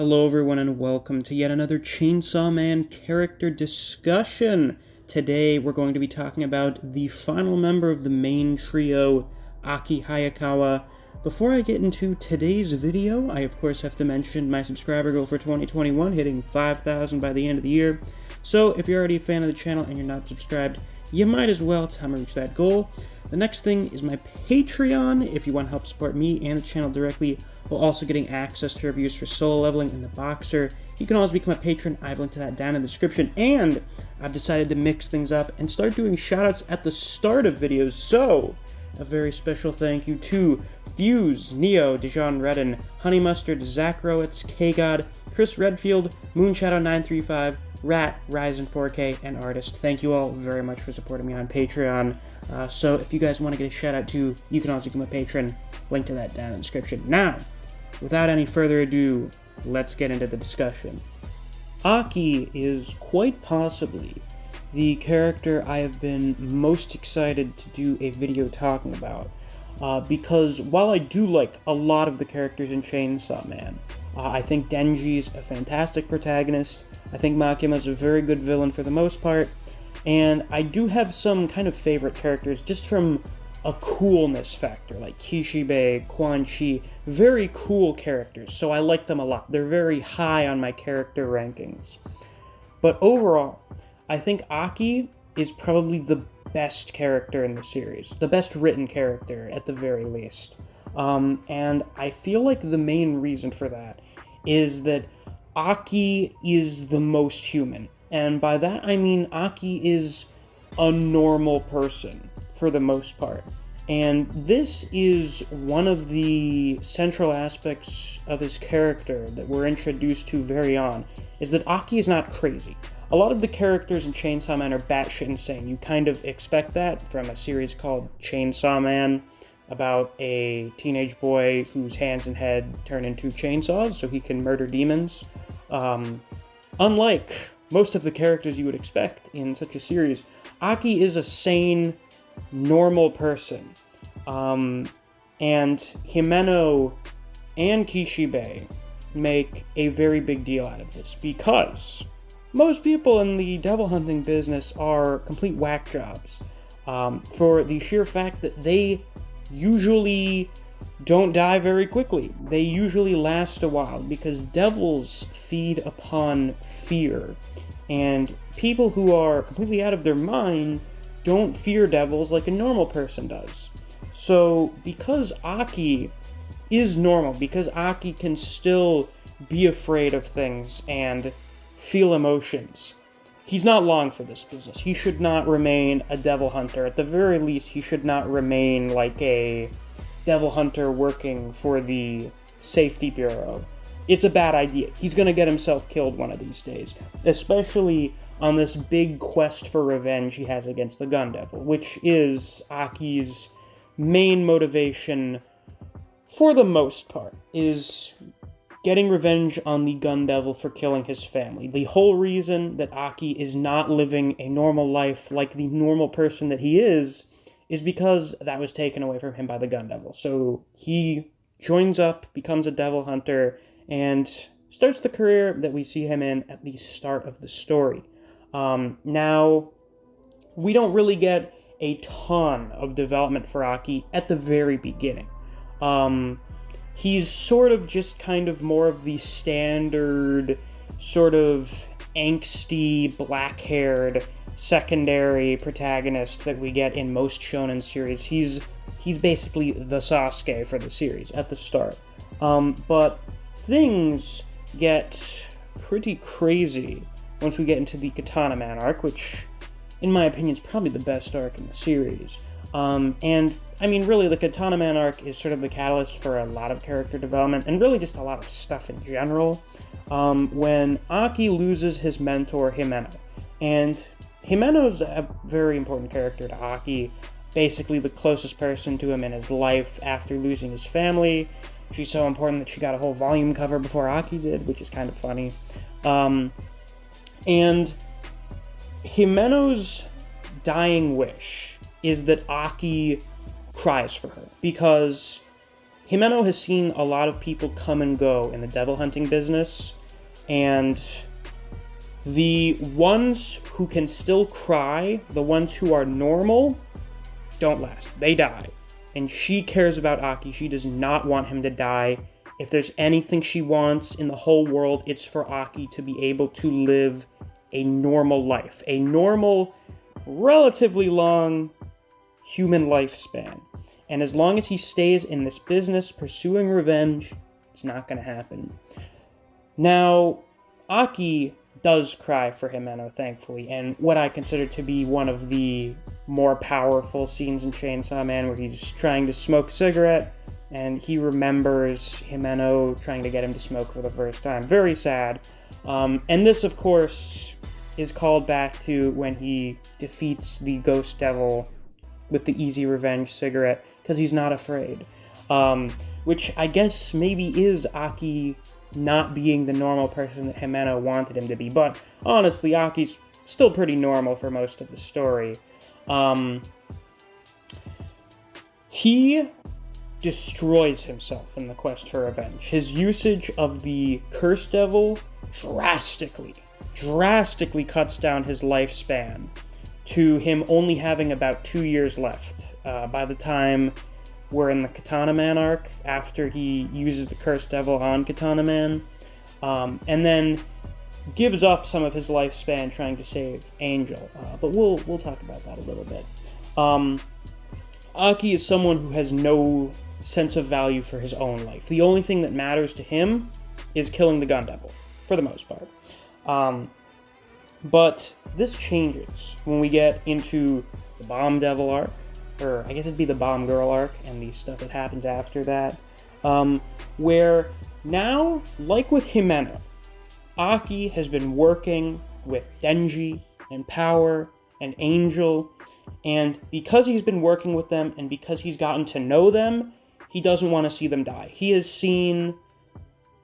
Hello everyone and welcome to yet another Chainsaw Man character discussion. Today we're going to be talking about the final member of the main trio, Aki Hayakawa. Before I get into today's video, I of course have to mention my subscriber goal for 2021, hitting 5,000 by the end of the year. So if you're already a fan of the channel and you're not subscribed, you might as well time to reach that goal. The next thing is my Patreon. If you want to help support me and the channel directly, while also getting access to reviews for Solo Leveling and The Boxer, you can always become a patron. I have linked to that down in the description. And I've decided to mix things up and start doing shoutouts at the start of videos. So, a very special thank you to Fuse, Neo, Dijon Redden, Honey Mustard, Zach Rowitz, K-God, Chris Redfield, Moonshadow935, Rat, Ryzen 4K, and Artist. Thank you all very much for supporting me on Patreon. So if you guys want to get a shout out too, you can also become a patron. Link to that down in the description. Now, without any further ado, let's get into the discussion. Aki is quite possibly the character I have been most excited to do a video talking about. Because while I do like a lot of the characters in Chainsaw Man, I think Denji's a fantastic protagonist. I think Makima's a very good villain for the most part, and I do have some kind of favorite characters just from a coolness factor, like Kishibe, Quan Chi, very cool characters, so I like them a lot. They're very high on my character rankings. But overall, I think Aki is probably the best character in the series, the best written character at the very least. And I feel like the main reason for that is that Aki is the most human, and by that I mean Aki is a normal person for the most part. And this is one of the central aspects of his character that we're introduced to very on, is that Aki is not crazy. A lot of the characters in Chainsaw Man are batshit insane. You kind of expect that from a series called Chainsaw Man, about a teenage boy whose hands and head turn into chainsaws so he can murder demons. Unlike most of the characters you would expect in such a series, Aki is a sane, normal person. And Himeno and Kishibe make a very big deal out of this, because most people in the devil hunting business are complete whack jobs, for the sheer fact that they usually don't die very quickly. They usually last a while because devils feed upon fear, and people who are completely out of their mind don't fear devils like a normal person does. So because Aki is normal, because Aki can still be afraid of things and feel emotions, he's not long for this business. He should not remain a devil hunter. At the very least, he should not remain like a devil hunter working for the Safety Bureau. It's a bad idea. He's going to get himself killed one of these days, especially on this big quest for revenge he has against the Gun Devil, which is Aki's main motivation for the most part, is getting revenge on the Gun Devil for killing his family. The whole reason that Aki is not living a normal life like the normal person that he is because that was taken away from him by the Gun Devil. So he joins up, becomes a devil hunter, and starts the career that we see him in at the start of the story. Now, we don't really get a ton of development for Aki at the very beginning. He's sort of just kind of more of the standard sort of angsty, black-haired secondary protagonist that we get in most shonen series. He's basically the Sasuke for the series at the start. But things get pretty crazy once we get into the Katana Man arc, which, in my opinion, is probably the best arc in the series. And, I mean, really, the Katana Man arc is sort of the catalyst for a lot of character development, and really just a lot of stuff in general. When Aki loses his mentor, Himeno. And Himeno's a very important character to Aki, basically the closest person to him in his life after losing his family. She's so important that she got a whole volume cover before Aki did, which is kind of funny. And Himeno's dying wish is that Aki cries for her, because Himeno has seen a lot of people come and go in the devil hunting business, and the ones who can still cry, the ones who are normal, don't last. They die. And she cares about Aki. She does not want him to die. If there's anything she wants in the whole world, it's for Aki to be able to live a normal life. A normal, relatively long human lifespan. And as long as he stays in this business pursuing revenge, it's not going to happen. Now, Aki does cry for Himeno, thankfully, and what I consider to be one of the more powerful scenes in Chainsaw Man, where he's trying to smoke a cigarette, and he remembers Himeno trying to get him to smoke for the first time. Very sad. And this, of course, is called back to when he defeats the ghost devil with the easy revenge cigarette, because he's not afraid. Which I guess maybe is Aki not being the normal person that Himeno wanted him to be. But honestly, Aki's still pretty normal for most of the story. He destroys himself in the quest for revenge. His usage of the Curse Devil drastically cuts down his lifespan to him only having about 2 years left. By the time we're in the Katana Man arc, after he uses the Curse Devil on Katana Man, and then gives up some of his lifespan trying to save Angel. But we'll talk about that a little bit. Aki is someone who has no sense of value for his own life. The only thing that matters to him is killing the Gun Devil, for the most part. But this changes when we get into the Bomb Devil arc, or I guess it'd be the Bomb Girl arc, and the stuff that happens after that, where now, like with Himeno, Aki has been working with Denji and Power and Angel, and because he's been working with them and because he's gotten to know them, he doesn't want to see them die. He has seen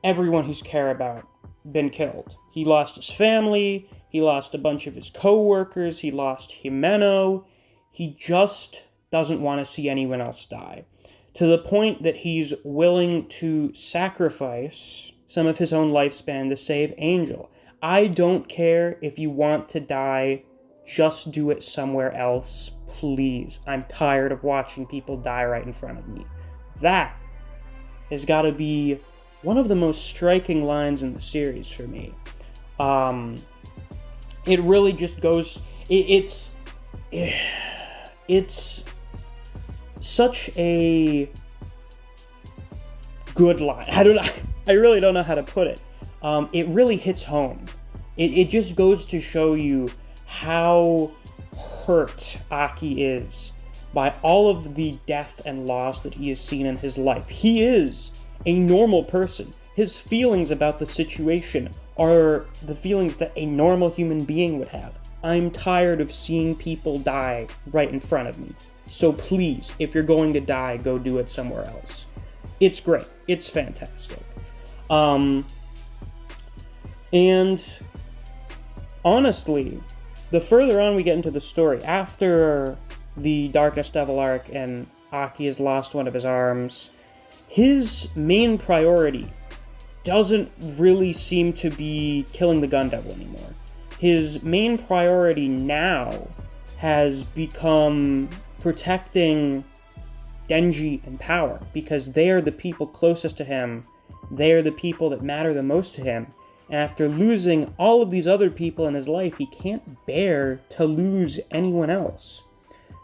everyone he's cared about been killed. He lost his family, he lost a bunch of his co-workers, he lost Himeno. He just doesn't want to see anyone else die. To the point that he's willing to sacrifice some of his own lifespan to save Angel. I don't care if you want to die, just do it somewhere else, please. I'm tired of watching people die right in front of me. That has got to be one of the most striking lines in the series for me. It really just goes... It's such a good line. I really don't know how to put it. It really hits home. It just goes to show you how hurt Aki is by all of the death and loss that he has seen in his life. He is a normal person. His feelings about the situation are the feelings that a normal human being would have. I'm tired of seeing people die right in front of me. So please, if you're going to die, go do it somewhere else. It's great. It's fantastic. And honestly, the further on we get into the story, after the Darkness Devil arc and Aki has lost one of his arms, his main priority doesn't really seem to be killing the Gun Devil anymore. His main priority now has become protecting Denji and Power, because they are the people closest to him. They are the people that matter the most to him. And after losing all of these other people in his life, he can't bear to lose anyone else.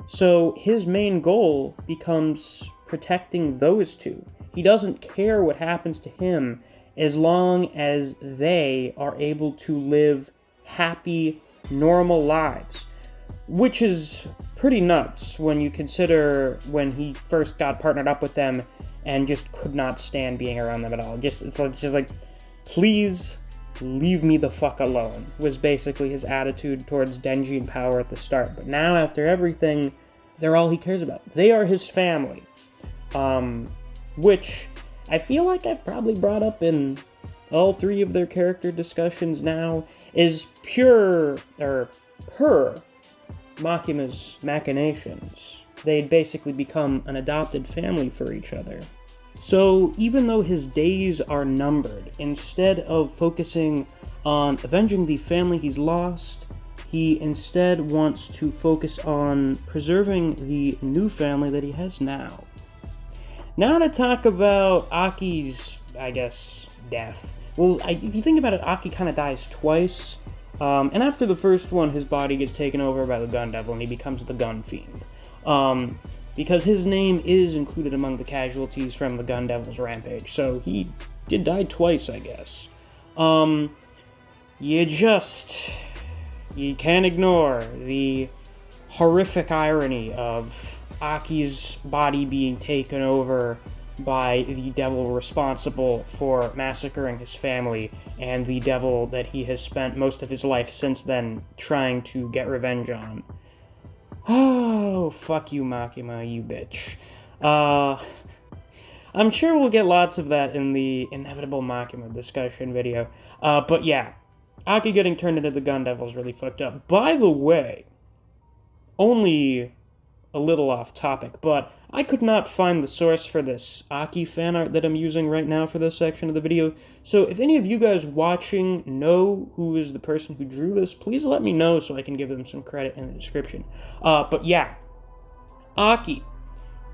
So his main goal becomes protecting those two. He doesn't care what happens to him as long as they are able to live happy, normal lives. Which is pretty nuts when you consider when he first got partnered up with them and just could not stand being around them at all. It's like, please leave me the fuck alone, was basically his attitude towards Denji and Power at the start. But now, after everything, they're all he cares about. They are his family. Which I feel like I've probably brought up in all three of their character discussions now, is per Makima's machinations. They'd basically become an adopted family for each other. So even though his days are numbered, instead of focusing on avenging the family he's lost, he instead wants to focus on preserving the new family that he has now. Now to talk about Aki's, death. Well, if you think about it, Aki kind of dies twice. And after the first one, his body gets taken over by the Gun Devil, and he becomes the Gun Fiend. Because his name is included among the casualties from the Gun Devil's rampage, so he did die twice, I guess. You can't ignore the horrific irony of Aki's body being taken over by the devil responsible for massacring his family, and the devil that he has spent most of his life since then trying to get revenge on. Oh, fuck you, Makima, you bitch. I'm sure we'll get lots of that in the inevitable Makima discussion video. But yeah, Aki getting turned into the Gun Devil is really fucked up. By the way, only a little off topic, but I could not find the source for this Aki fan art that I'm using right now for this section of the video, so if any of you guys watching know who is the person who drew this, please let me know so I can give them some credit in the description. But yeah, Aki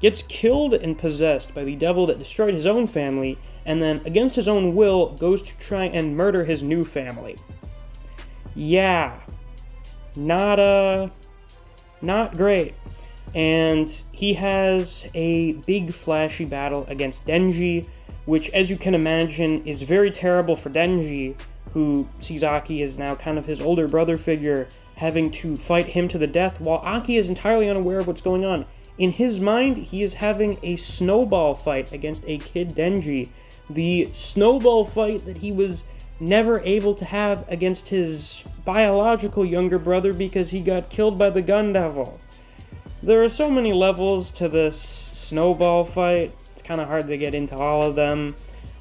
gets killed and possessed by the devil that destroyed his own family, and then, against his own will, goes to try and murder his new family. Yeah, not great. And he has a big flashy battle against Denji, which, as you can imagine, is very terrible for Denji, who sees Aki as now kind of his older brother figure, having to fight him to the death, while Aki is entirely unaware of what's going on. In his mind, he is having a snowball fight against a kid Denji, the snowball fight that he was never able to have against his biological younger brother because he got killed by the Gun Devil. There are so many levels to this snowball fight, it's kind of hard to get into all of them,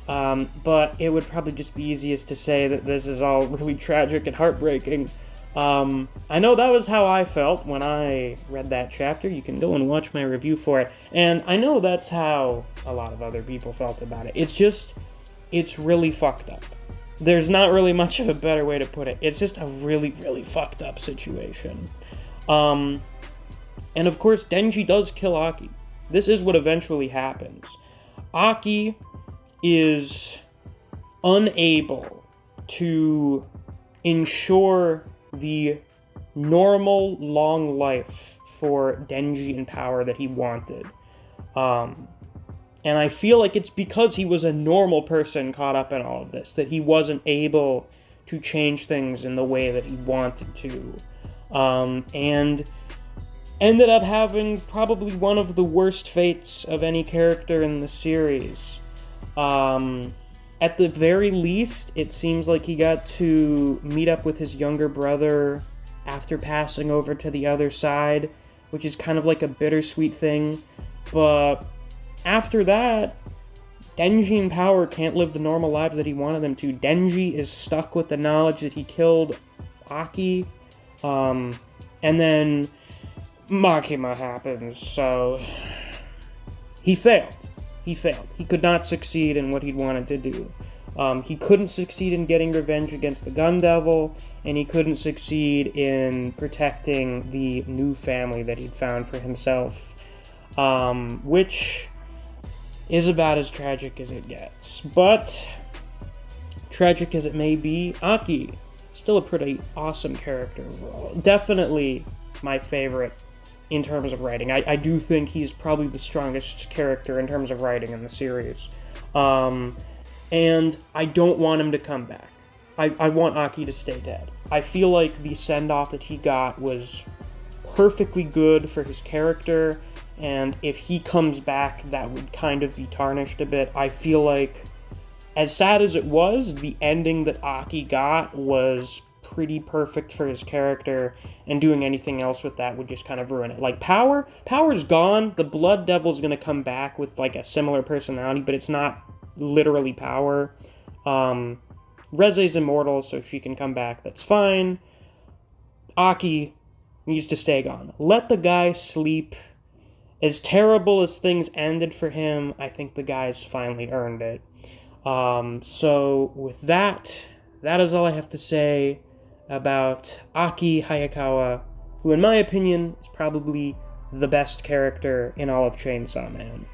but it would probably just be easiest to say that this is all really tragic and heartbreaking. I know that was how I felt when I read that chapter. You can go and watch my review for it, and I know that's how a lot of other people felt about it. It's really fucked up. There's not really much of a better way to put it. It's just a really, really fucked up situation. And of course, Denji does kill Aki. This is what eventually happens. Aki is unable to ensure the normal, long life for Denji and power that he wanted. And I feel like it's because he was a normal person caught up in all of this, that he wasn't able to change things in the way that he wanted to. And ended up having probably one of the worst fates of any character in the series. At the very least, it seems like he got to meet up with his younger brother after passing over to the other side, which is kind of like a bittersweet thing. But after that, Denji and Power can't live the normal lives that he wanted them to. Denji is stuck with the knowledge that he killed Aki, and then Makima happens, so he failed. He could not succeed in what he'd wanted to do. He couldn't succeed in getting revenge against the Gun Devil, and he couldn't succeed in protecting the new family that he'd found for himself, which is about as tragic as it gets. But, tragic as it may be, Aki, still a pretty awesome character overall. Definitely my favorite in terms of writing. I do think he's probably the strongest character in terms of writing in the series. And I don't want him to come back. I want Aki to stay dead. I feel like the send-off that he got was perfectly good for his character, and if he comes back, that would kind of be tarnished a bit. I feel like, as sad as it was, the ending that Aki got was pretty perfect for his character, and doing anything else with that would just kind of ruin it. Like, Power's gone. The Blood Devil's gonna come back with, like, a similar personality, but it's not literally Power. Reze's immortal, so she can come back. That's fine. Aki needs to stay gone. Let the guy sleep as terrible as things ended for him, I think the guy's finally earned it. So with that, that is all I have to say about Aki Hayakawa, who in my opinion is probably the best character in all of Chainsaw Man.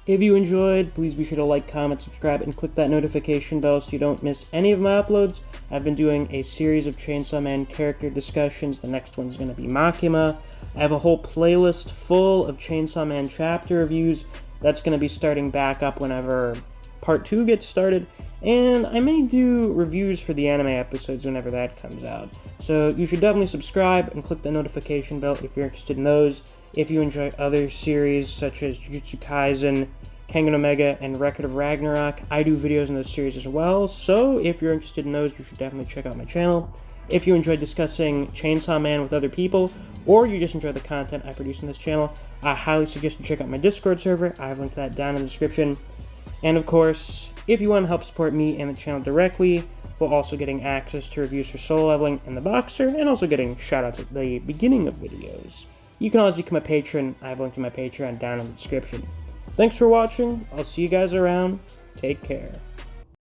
If you enjoyed, please be sure to like, comment, subscribe, and click that notification bell so you don't miss any of my uploads. I've been doing a series of Chainsaw Man character discussions. The next one's going to be Makima. I have a whole playlist full of Chainsaw Man chapter reviews. That's going to be starting back up whenever Part 2 gets started. And I may do reviews for the anime episodes whenever that comes out. So you should definitely subscribe and click the notification bell if you're interested in those. If you enjoy other series such as Jujutsu Kaisen, Kengan Omega, and Record of Ragnarok, I do videos in those series as well, so if you're interested in those, you should definitely check out my channel. If you enjoy discussing Chainsaw Man with other people, or you just enjoy the content I produce on this channel, I highly suggest you check out my Discord server. I have linked to that down in the description. And of course, if you want to help support me and the channel directly, while also getting access to reviews for Solo Leveling and The Boxer, and also getting shoutouts at the beginning of videos, you can always become a patron. I have a link to my Patreon down in the description. Thanks for watching. I'll see you guys around. Take care.